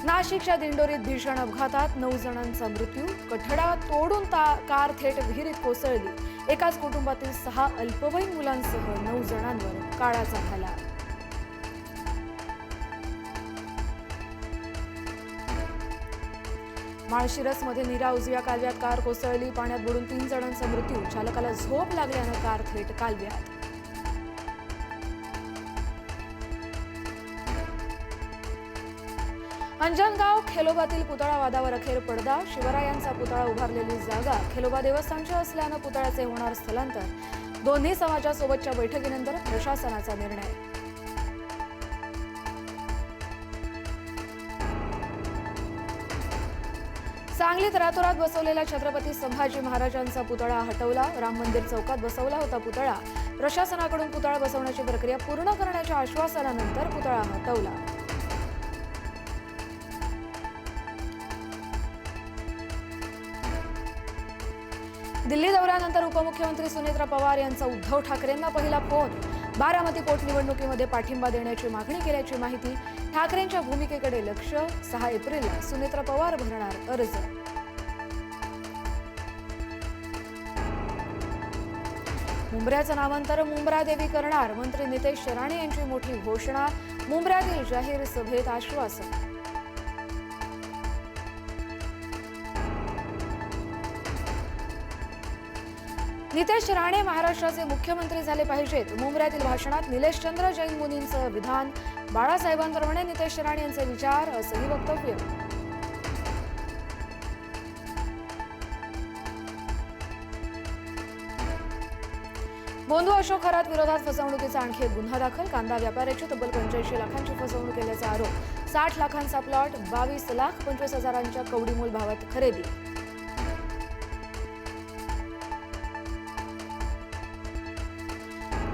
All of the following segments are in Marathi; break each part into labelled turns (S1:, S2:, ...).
S1: नाशिकच्या दिंडोरीत भीषण अपघातात 9 जणांचा मृत्यू. कठडा तोडून कार थेट विहिरीत कोसळली. एकाच कुटुंबातील 6 अल्पवयीन मुलांसह 9 जणांवर काळाचा भाला. माळशिरसमध्ये नीरा उजव्या कालव्यात कार कोसळली. पाण्यात बुडून 3 जणांचा मृत्यू. चालकाला झोप लागल्यानं कार थेट कालव्यात. अंजनगाव खेलोबातील पुतळा वादावर अखेर पडदा. शिवरायांचा पुतळा उभारलेली जागा खेलोबा देवस्थानची असल्यानं पुतळ्याचे होणार स्थलांतर. दोन्ही समाजासोबतच्या बैठकीनंतर प्रशासनाचा निर्णय. सांगलीत रातोरात बसवलेला छत्रपती संभाजी महाराजांचा पुतळा हटवला. राम मंदिर चौकात बसवला होता पुतळा. प्रशासनाकडून पुतळा बसवण्याची प्रक्रिया पूर्ण करण्याच्या आश्वासनानंतर पुतळा हटवला. दिल्ली दौऱ्यानंतर उपमुख्यमंत्री सुनेत्रा पवार यांचा उद्धव ठाकरेंना पहिला फोन. बारामती पोटनिवडणुकीमध्ये पाठिंबा देण्याची मागणी केल्याची माहिती. ठाकरेंच्या भूमिकेकडे लक्ष. 6 एप्रिलला सुनेत्रा पवार भरणार अर्ज. मुंब्र्याचं नामांतर मुंब्रा देवी करणार. मंत्री नितेश राणे यांची मोठी घोषणा. मुंब्र्यातील जाहीर सभेत आश्वासन. नितेश राणे महाराष्ट्राचे मुख्यमंत्री झाले पाहिजेत. मुंब्र्यातील भाषणात निलेशचंद्र जैन मुनींचं विधान. बाळासाहेबांप्रमाणे नितेश राणे यांचे विचार असंही वक्तव्य. बोंधू अशोक खरात विरोधात फसवणुकीचा आणखी एक गुन्हा दाखल. कांदा व्यापाऱ्याची तब्बल 85 लाखांची फसवणूक केल्याचा आरोप. 60 लाखांचा प्लॉट 22,25,000च्या कवडीमोल भावात खरेदी.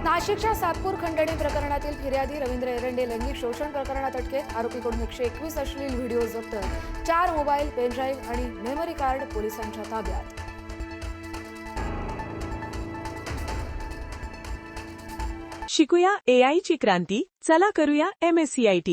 S1: नाशिकच्या सातपूर खंडणी प्रकरणातील फिर्यादी रवींद्र एरंडे लैंगिक शोषण प्रकरणात अटकेत. आरोपीकडून 121 अश्लील व्हिडिओ जप्त. 4 मोबाईल, पेनड्राईव्ह आणि मेमरी कार्ड पोलिसांच्या ताब्यात.
S2: शिकूया AI ची क्रांती. चला करूया MSCIT.